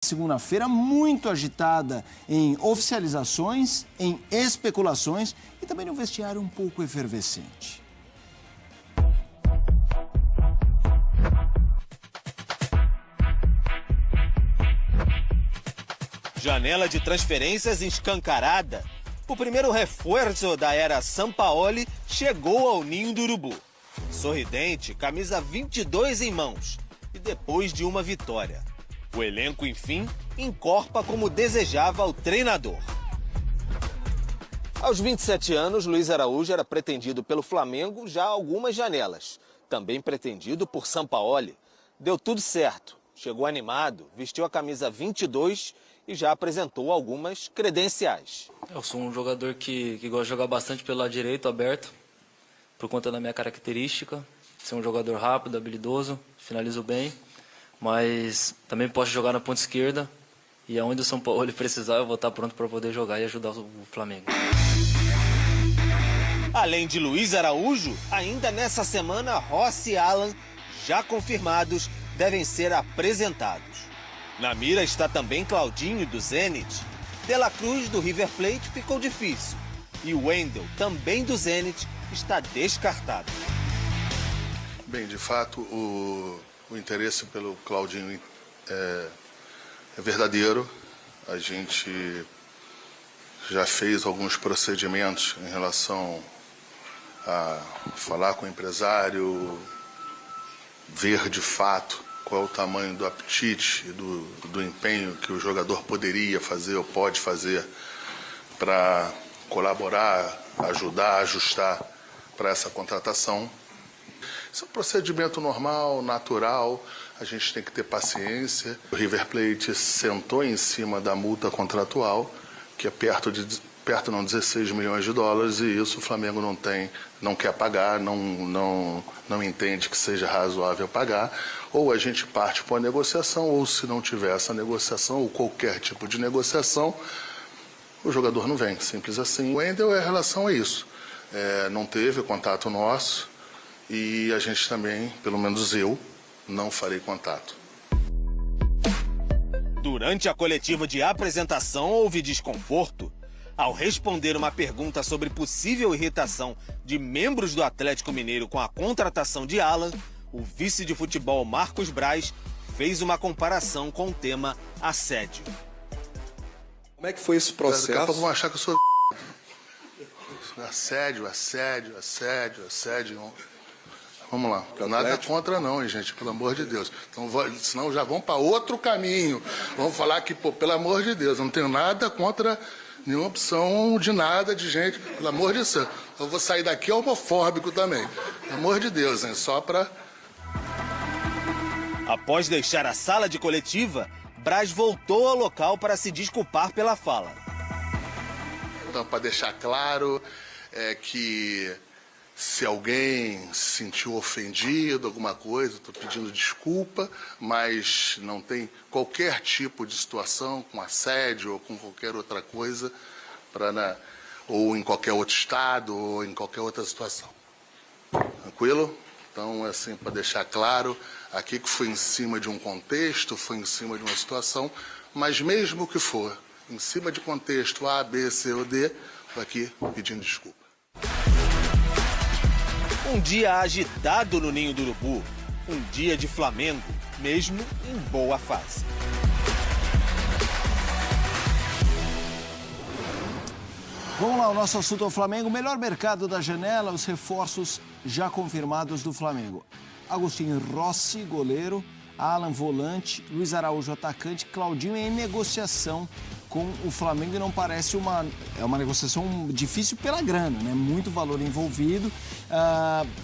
Segunda-feira muito agitada em oficializações, em especulações e também no vestiário um pouco efervescente. Janela de transferências escancarada. O primeiro reforço da era Sampaoli chegou ao Ninho do Urubu. Sorridente, camisa 22 em mãos e depois de uma vitória. O elenco, enfim, encorpa como desejava o treinador. Aos 27 anos, Luiz Araújo era pretendido pelo Flamengo já há algumas janelas. Também pretendido por Sampaoli. Deu tudo certo. Chegou animado, vestiu a camisa 22 e já apresentou algumas credenciais. Eu sou um jogador que gosta de jogar bastante pelo lado direito, aberto, por conta da minha característica. Ser um jogador rápido, habilidoso, finalizo bem. Mas também posso jogar na ponta esquerda e aonde o São Paulo precisar eu vou estar pronto para poder jogar e ajudar o Flamengo. Além de Luiz Araújo, ainda nessa semana Rossi e Alan, já confirmados, devem ser apresentados. Na mira está também Claudinho do Zenit. De La Cruz do River Plate ficou difícil e o Wendel, também do Zenit, está descartado. Bem, de fato, o interesse pelo Claudinho é verdadeiro. A gente já fez alguns procedimentos em relação a falar com o empresário, ver de fato qual é o tamanho do apetite e do empenho que o jogador poderia fazer ou pode fazer para colaborar, ajudar, ajustar para essa contratação. Isso é um procedimento normal, natural, a gente tem que ter paciência. O River Plate sentou em cima da multa contratual, que é perto 16 milhões de dólares, e isso o Flamengo não quer pagar, não entende que seja razoável pagar. Ou a gente parte para a negociação, ou se não tiver essa negociação, ou qualquer tipo de negociação, o jogador não vem, simples assim. O Wendel é em relação a isso. Não teve contato nosso. E a gente também, pelo menos eu, não farei contato. Durante a coletiva de apresentação, houve desconforto. Ao responder uma pergunta sobre possível irritação de membros do Atlético Mineiro com a contratação de Alan, o vice de futebol Marcos Braz fez uma comparação com o tema assédio. Como é que foi esse processo? Daqui a pouco vão achar que eu sou assédio. Vamos lá, nada contra não, hein, gente, pelo amor de Deus. Então, senão já vão para outro caminho. Vamos falar que, pô, pelo amor de Deus, eu não tenho nada contra nenhuma opção de nada, de gente, pelo amor de Deus. Eu vou sair daqui homofóbico também. Pelo amor de Deus, hein, só para... Após deixar a sala de coletiva, Braz voltou ao local para se desculpar pela fala. Então, para deixar claro, que... Se alguém se sentiu ofendido, alguma coisa, estou pedindo desculpa, mas não tem qualquer tipo de situação com assédio ou com qualquer outra coisa, ou em qualquer outro estado, ou em qualquer outra situação. Tranquilo? Então, assim, para deixar claro, aqui que foi em cima de um contexto, foi em cima de uma situação, mas mesmo que for em cima de contexto A, B, C ou D, estou aqui pedindo desculpa. Um dia agitado no Ninho do Urubu, um dia de Flamengo, mesmo em boa fase. Vamos lá, o nosso assunto é o Flamengo. O melhor mercado da janela, os reforços já confirmados do Flamengo. Agostinho Rossi, goleiro, Alan, volante, Luiz Araújo, atacante, Claudinho em negociação com o Flamengo e não parece uma negociação difícil pela grana, né? Muito valor envolvido.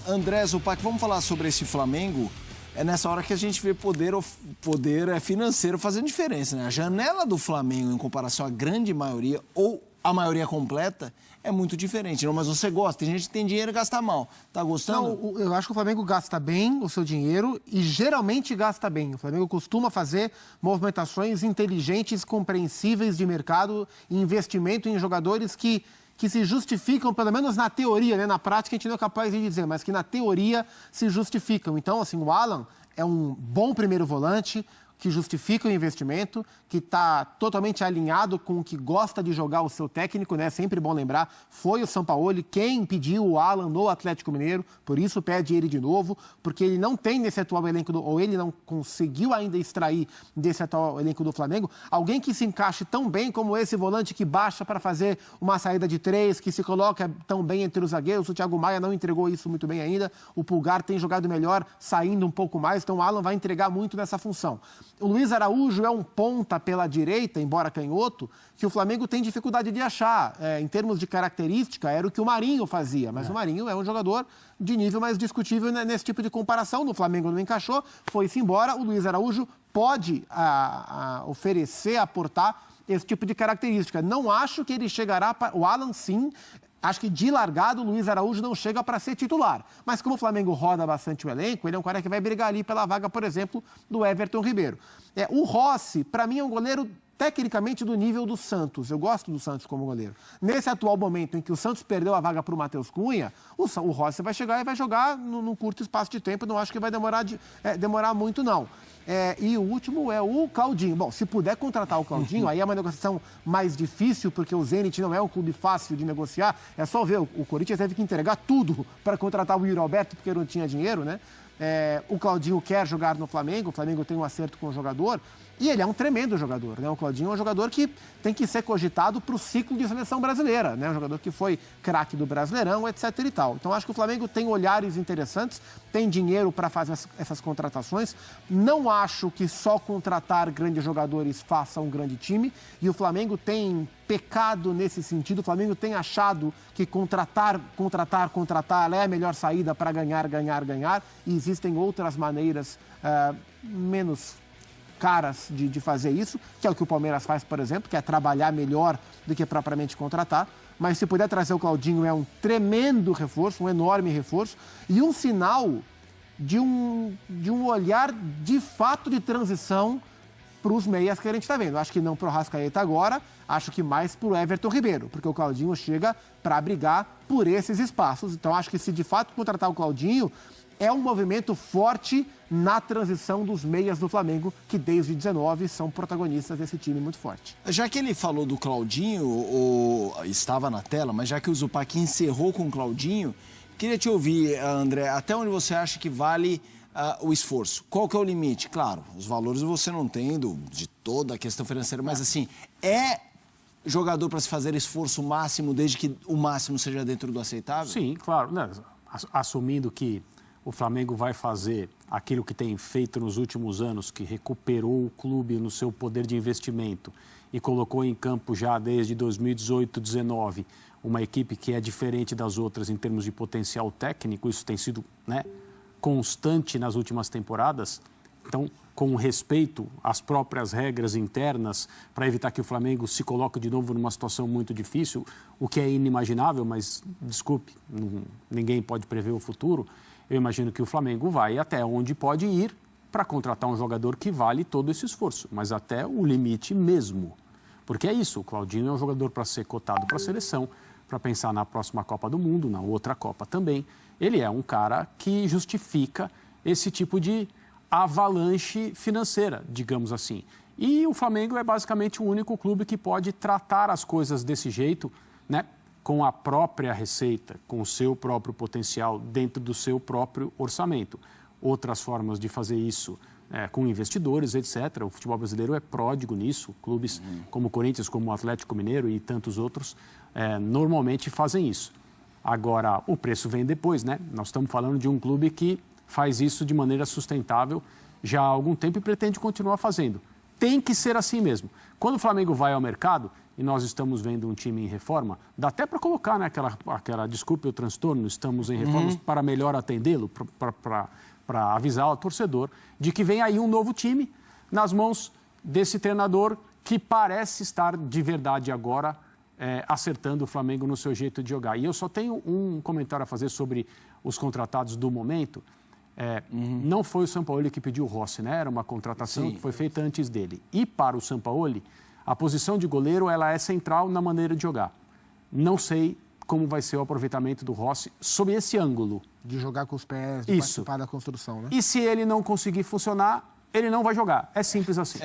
André Zupac, vamos falar sobre esse Flamengo. É nessa hora que a gente vê poder financeiro fazendo diferença, né? A janela do Flamengo em comparação à grande maioria ou a maioria completa é muito diferente. Não, mas você gosta, tem gente que tem dinheiro e gasta mal. Tá gostando? Não, eu acho que o Flamengo gasta bem o seu dinheiro e geralmente gasta bem. O Flamengo costuma fazer movimentações inteligentes, compreensíveis de mercado e investimento em jogadores que se justificam, pelo menos na teoria, né? Na prática a gente não é capaz de dizer, mas que na teoria se justificam. Então, assim, o Alan é um bom primeiro volante, que justifica o investimento, que está totalmente alinhado com o que gosta de jogar o seu técnico, né? Sempre bom lembrar, foi o Sampaoli quem pediu o Alan no Atlético Mineiro, por isso pede ele de novo, porque ele não tem nesse atual elenco, ou ele não conseguiu ainda extrair desse atual elenco do Flamengo, alguém que se encaixe tão bem como esse volante que baixa para fazer uma saída de 3, que se coloca tão bem entre os zagueiros. O Thiago Maia não entregou isso muito bem ainda, o Pulgar tem jogado melhor, saindo um pouco mais, então o Alan vai entregar muito nessa função. O Luiz Araújo é um ponta pela direita, embora canhoto, que o Flamengo tem dificuldade de achar. Em termos de característica, era o que o Marinho fazia, mas o Marinho é um jogador de nível mais discutível nesse tipo de comparação. No Flamengo não encaixou, foi-se embora. O Luiz Araújo pode oferecer, aportar esse tipo de característica. Não acho que ele chegará para... O Alan, sim. Acho que de largado o Luiz Araújo não chega para ser titular. Mas como o Flamengo roda bastante o elenco, ele é um cara que vai brigar ali pela vaga, por exemplo, do Everton Ribeiro. O Rossi, para mim, é um goleiro tecnicamente do nível do Santos. Eu gosto do Santos como goleiro. Nesse atual momento em que o Santos perdeu a vaga para o Matheus Cunha, o Rossi vai chegar e vai jogar num curto espaço de tempo. Não acho que vai demorar muito, não. E o último é o Claudinho. Bom, se puder contratar o Claudinho, aí é uma negociação mais difícil, porque o Zenit não é um clube fácil de negociar. É só ver, o Corinthians teve que entregar tudo para contratar o Yuri Alberto, porque não tinha dinheiro, né? O Claudinho quer jogar no Flamengo, o Flamengo tem um acerto com o jogador, e ele é um tremendo jogador, né? O Claudinho é um jogador que tem que ser cogitado para o ciclo de seleção brasileira, né? Um jogador que foi craque do Brasileirão, etc. e tal. Então, acho que o Flamengo tem olhares interessantes, tem dinheiro para fazer essas contratações. Não acho que só contratar grandes jogadores faça um grande time, e o Flamengo tem pecado nesse sentido. O Flamengo tem achado que contratar é a melhor saída para ganhar, e existem outras maneiras menos caras de fazer isso, que é o que o Palmeiras faz, por exemplo, que é trabalhar melhor do que propriamente contratar. Mas se puder trazer o Claudinho, é um tremendo reforço, um enorme reforço, e um sinal de um olhar de fato de transição para os meias que a gente está vendo. Acho que não para o Arrascaeta agora, acho que mais para o Everton Ribeiro, porque o Claudinho chega para brigar por esses espaços. Então, acho que se de fato contratar o Claudinho, é um movimento forte na transição dos meias do Flamengo, que desde 19 são protagonistas desse time muito forte. Já que ele falou do Claudinho, estava na tela, mas já que o Zupac encerrou com o Claudinho, queria te ouvir, André, até onde você acha que vale o esforço? Qual que é o limite? Claro, os valores você não tem de toda a questão financeira, mas assim, é jogador para se fazer esforço máximo, desde que o máximo seja dentro do aceitável? Sim, claro, né? Assumindo que o Flamengo vai fazer aquilo que tem feito nos últimos anos, que recuperou o clube no seu poder de investimento e colocou em campo já desde 2018, 2019, uma equipe que é diferente das outras em termos de potencial técnico. Isso tem sido, né, constante nas últimas temporadas. Então, com respeito às próprias regras internas, para evitar que o Flamengo se coloque de novo numa situação muito difícil, o que é inimaginável, mas, desculpe, ninguém pode prever o futuro. Eu imagino que o Flamengo vai até onde pode ir para contratar um jogador que vale todo esse esforço, mas até o limite mesmo. Porque é isso, o Claudinho é um jogador para ser cotado para a seleção, para pensar na próxima Copa do Mundo, na outra Copa também. Ele é um cara que justifica esse tipo de avalanche financeira, digamos assim. E o Flamengo é basicamente o único clube que pode tratar as coisas desse jeito, né? Com a própria receita, com o seu próprio potencial, dentro do seu próprio orçamento. Outras formas de fazer isso, com investidores, etc. O futebol brasileiro é pródigo nisso. Clubes como o Corinthians, como o Atlético Mineiro e tantos outros, normalmente fazem isso. Agora, o preço vem depois, né? Nós estamos falando de um clube que faz isso de maneira sustentável já há algum tempo e pretende continuar fazendo. Tem que ser assim mesmo. Quando o Flamengo vai ao mercado, e nós estamos vendo um time em reforma, dá até para colocar, né, aquela desculpe o transtorno, estamos em reformas para melhor atendê-lo, para avisar o torcedor de que vem aí um novo time nas mãos desse treinador que parece estar de verdade agora acertando o Flamengo no seu jeito de jogar. E eu só tenho um comentário a fazer sobre os contratados do momento. Não foi o Sampaoli que pediu o Rossi, né? Era uma contratação que foi feita antes dele. E para o Sampaoli, a posição de goleiro ela é central na maneira de jogar. Não sei como vai ser o aproveitamento do Rossi sob esse ângulo. De jogar com os pés, de participar da construção, né? E se ele não conseguir funcionar, ele não vai jogar. É simples assim.